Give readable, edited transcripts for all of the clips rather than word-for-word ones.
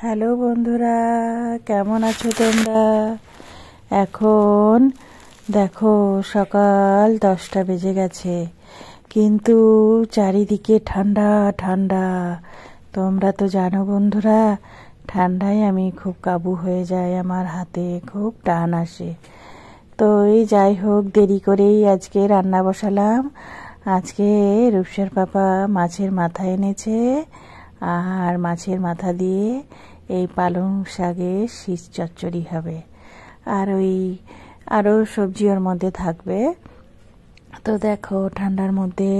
Hello বন্ধুরা, কেমন আছো তোমরা? এখন দেখো সকাল 10টা বেজে গেছে, কিন্তু চারিদিকে ঠান্ডা ঠান্ডা। তোমরা তো জানো বন্ধুরা, ঠান্ডায় আমি খুব কাবু হয়ে যাই, আমার হাতে খুব টান আসে। তো এই যাই হোক, দেরি করেই আজকে রান্না বসালাম। আজকে রূপসার পাপা মাছের মাথা এনেছে, আর মাছের মাথা দিয়ে এই পালং শাকের শীষ চচ্চড়ি হবে, আর ওই আরও সবজি ওর মধ্যে থাকবে। তো দেখো, ঠান্ডার মধ্যে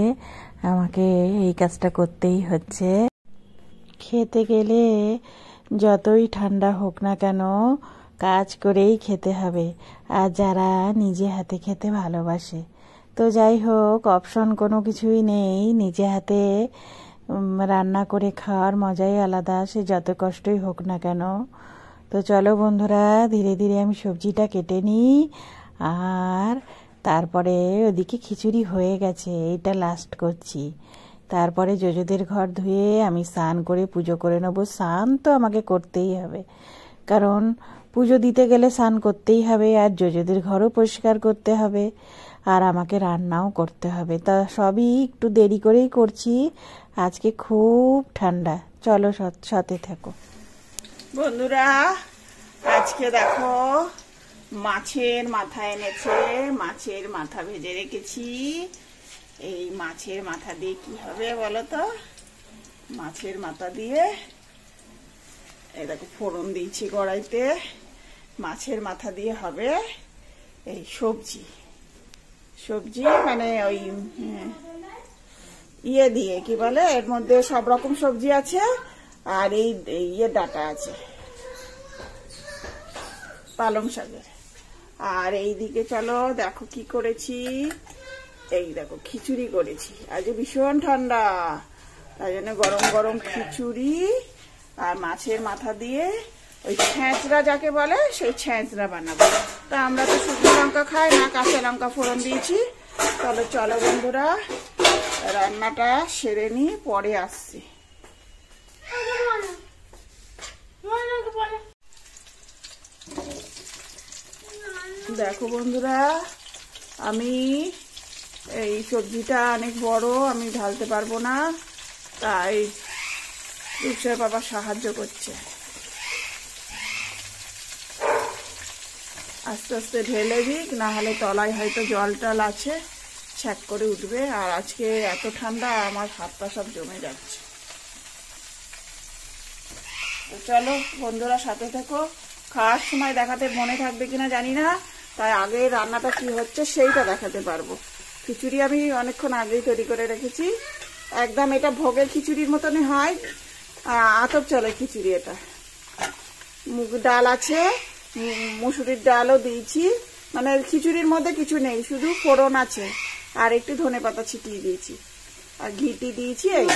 আমাকে এই কাজটা করতেই হচ্ছে। খেতে গেলে যতই ঠান্ডা হোক না কেন, কাজ করেই খেতে হবে, আর যারা নিজে হাতে খেতে ভালোবাসে। তো যাই হোক, অপশন কোনো কিছুই নেই, নিজে হাতে রান্না করে খাওয়ার মজাই আলাদা, সে যত কষ্টই হোক না কেন। তো চলো বন্ধুরা, ধীরে ধীরে আমি সবজিটা কেটে নিই। আর তারপরে ওদিকে খিচুড়ি হয়ে গেছে, এইটা লাস্ট করছি। তারপরে জোজোদের ঘর ধুয়ে আমি স্নান করে পুজো করে নেবো। স্নান তো আমাকে করতেই হবে, কারণ পুজো দিতে গেলে স্নান করতেই হবে, আর জোজোদের ঘরও পরিষ্কার করতে হবে, আর আমাকে রান্নাও করতে হবে। তা সবই একটু দেরি করেই করছি, আজকে খুব ঠান্ডা। চলো সাথে থাকো বন্ধুরা। আজকে দেখো, মাছের মাথা এনেছে, মাছের মাথা ভেজে রেখেছি। এই মাছের মাথা দিয়ে কি হবে বলো তো? মাছের মাথা দিয়ে এই দেখো ফোড়ন দিয়েছি কড়াইতে। মাছের মাথা দিয়ে হবে এই সবজি মানে ওই ইয়ে দিয়ে, কি বলে, এর মধ্যে সব রকম সবজি আছে, আর এই ইয়ে ডাটা আছে পালং শাকের। আর এইদিকে চলো দেখো কি করেছি। এই দেখো খিচুড়ি করেছি, আজ ভীষণ ঠান্ডা, তাই জন্য গরম গরম খিচুড়ি আর মাছের মাথা দিয়ে ওই ছ্যাঁচড়া যাকে বলে, সেই ছ্যাঁচড়া বানাবো। তা আমরা তো শুকনো লঙ্কা খাই না, কাঁচা লঙ্কা ফোড়ন দিয়েছি। তাহলে চলো বন্ধুরা, রান্নাটা সেরে নি, পরে আসছি। দেখো বন্ধুরা, আমি এই সবজিটা অনেক বড়, আমি ঢালতে পারবো না, তাই রূপসার বাবা সাহায্য করছে। আস্তে আস্তে ঢেলে দিক, না হলে তলায় হয়তো জল টল আছে, ছ্যাক করে উঠবে। আর আজকে এত ঠান্ডা, আমার হাত পা সব জমে যাচ্ছে। তো চলো বন্ধুরা, সাথে থেকো। খাওয়ার সময় দেখাতে মনে থাকবে কিনা জানি না, তাই আগে রান্নাটা কি হচ্ছে সেইটা দেখাতে পারবো। খিচুড়ি আমি অনেকক্ষণ আগেই তৈরি করে রেখেছি, একদম এটা ভোগের খিচুড়ির মতনই হয়, আতপ চালের খিচুড়ি। এটা মুগ ডাল আছে, মুসুরির ডালও দিয়েছি, মানে খিচুড়ির মধ্যে কিছু নেই, শুধু ফোড়ন আছে আর একটু ধনেপাতা ছিটিয়ে দিয়েছি, আর ঘিটি দিয়েছি। এই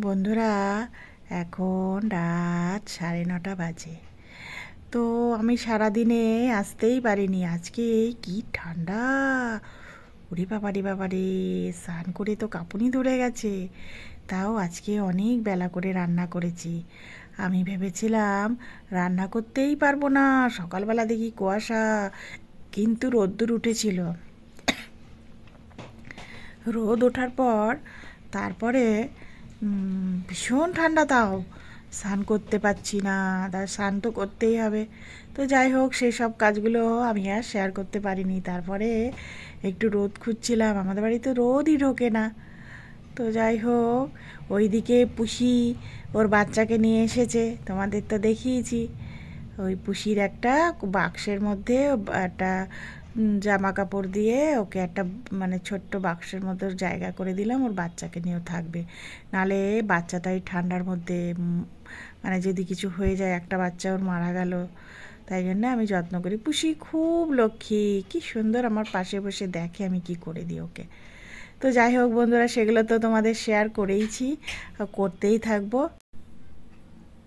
বন্ধুরা, এখন রাত 9:30 বাজে। তো আমি সারাদিনে আসতেই পারিনি, আজকে কি ঠান্ডা! ওরে বাবারে বাবারে, স্নান করে তো কাঁপুনি ধরে গেছে। তাও আজকে অনেক বেলা করে রান্না করেছি। আমি ভেবেছিলাম রান্না করতেই পারবো না, সকালবেলা দেখি কুয়াশা, কিন্তু রোদ্দুর উঠেছিল। রোদ ওঠার পর তারপরে ভীষণ ঠান্ডা, তাও স্নান করতে পারছি না, তার স্নান তো করতেই হবে। তো যাই হোক, সেই সব কাজগুলো আমি আর শেয়ার করতে পারিনি। তারপরে একটু রোদ খুঁজছিলাম, আমাদের বাড়িতে রোদই ঢোকে না। তো যাই হোক, ওইদিকে পুষি ওর বাচ্চাকে নিয়ে এসেছে, তোমাদের তো দেখিয়েছি। ওই পুষির একটা বাক্সের মধ্যে একটা জামা কাপড় দিয়ে ওকে একটা মানে ছোট্ট বাক্সের মধ্যে জায়গা করে দিলাম, ওর বাচ্চাকে নিয়েও থাকবে। নালে বাচ্চাটাই ঠান্ডার মধ্যে মানে যদি কিছু হয়ে যায়, একটা বাচ্চা ওর মারা গেল, তাই জন্য আমি যত্ন করি। পুষি খুব লক্ষ্মী, কি সুন্দর আমার পাশে বসে দেখে আমি কি করে দিই ওকে। তো যাই হোক বন্ধুরা, সেগুলো তো তোমাদের শেয়ার করেইছি, করতেই থাকবো।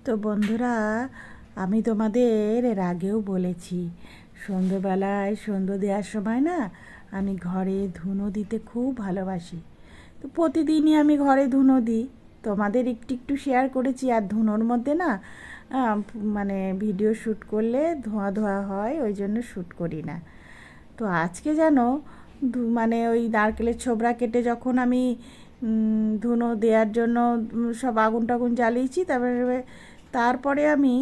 তো বন্ধুরা, আমি তোমাদের এর আগেও বলেছি, সন্ধ্যেবেলায় সন্ধ্যে দেওয়ার সময় না আমি ঘরে ধুনো দিতে খুব ভালোবাসি। তো প্রতিদিনই আমি ঘরে ধুনো দিই, তোমাদের একটু একটু শেয়ার করেছি। আর ধুনোর মধ্যে না মানে ভিডিও শ্যুট করলে ধোঁয়া ধোঁয়া হয়, ওই জন্য শ্যুট করি না। তো আজকে যেন মানে ওই নারকেলের ছোবড়া কেটে যখন আমি ধুনো দেওয়ার জন্য সব আগুন টাগুন জ্বালিয়েছি, তারপরে আমি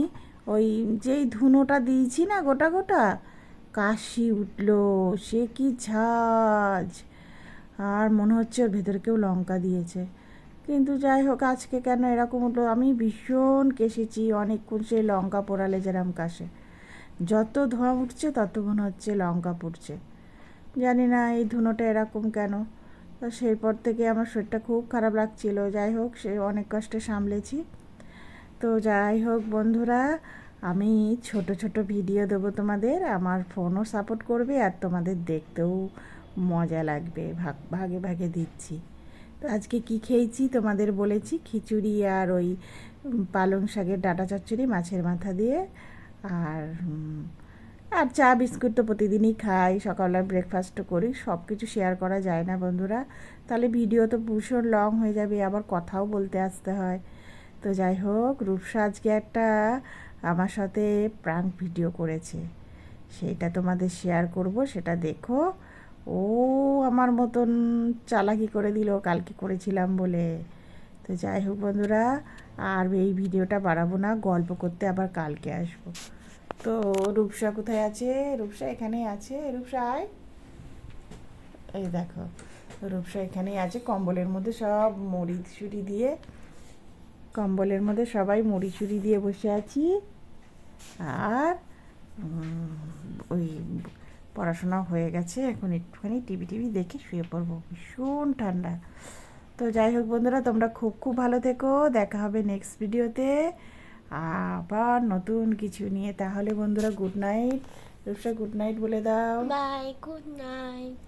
ওই যেই ধুনোটা দিয়েছি না গোটা গোটা, কাশি উঠলো, সে কি ঝাঁজ, আর মনে হচ্ছে ওর ভেতরে কেউ লঙ্কা দিয়েছে। কিন্তু যাই হোক, আজকে কেন এরকম হলো, আমি ভীষণ কেসেছি অনেকক্ষণ, সেই লঙ্কা পোড়ালে যেরম কাশে, যত ধোঁয়া উঠছে তত মনে হচ্ছে লঙ্কা পুড়ছে। জানি না এই ধুনোটা এরকম কেন। তো সেই পর থেকে আমার শরীরটা খুব খারাপ লাগছিল। যাই হোক, সে অনেক কষ্টে সামলেছি। তো যাই হোক বন্ধুরা, আমি ছোট ছোট ভিডিও দেবো তোমাদের, আমার ফোনও সাপোর্ট করবে আর তোমাদের দেখতেও মজা লাগবে, ভাগে ভাগে দিচ্ছি। তো আজকে কি খেয়েছি তোমাদের বলেছি, খিচুড়ি আর ওই পালং শাকের ডাঁটা চচ্চড়ি মাছের মাথা দিয়ে, আর আর চা বিস্কুট তো প্রতিদিনই খাই, সকালবেলা ব্রেকফাস্টও করি। সব কিছু শেয়ার করা যায় না বন্ধুরা, তাহলে ভিডিও তো ভীষণ লং হয়ে যাবে, আবার কথাও বলতে আসতে হয়। তো যাই হোক, রূপসা আজকে একটা আমার সাথে প্রাঙ্ক ভিডিও করেছে, সেটা তোমাদের শেয়ার করব, সেটা দেখো। ও আমার মতন চালাকি করে দিল কালকে করেছিলাম বলে। তো যাই হোক বন্ধুরা, আর এই ভিডিওটা বাড়াবো না, গল্প করতে আবার কালকে আসবো। তো রূপসা কোথায় আছে? রূপসা এখানেই আছে। রূপসা আয়, এই দেখো রূপসা এখানেই আছে। কম্বলের মধ্যে সব মুড়ি ছুরি দিয়ে, কম্বলের মধ্যে সবাই মুড়ি ছুরি দিয়ে বসে আছি। আর ওই পড়াশোনা হয়ে গেছে, এখন একটুখানি টিভি দেখে শুয়ে পড়বো, ভীষণ ঠান্ডা। তো যাই হোক বন্ধুরা, তোমরা খুব খুব ভালো থেকো, দেখা হবে নেক্সট ভিডিওতে আবার নতুন কিছু নিয়ে। তাহলে বন্ধুরা good night. Rupsa good night বলে দাও। Bye, good night.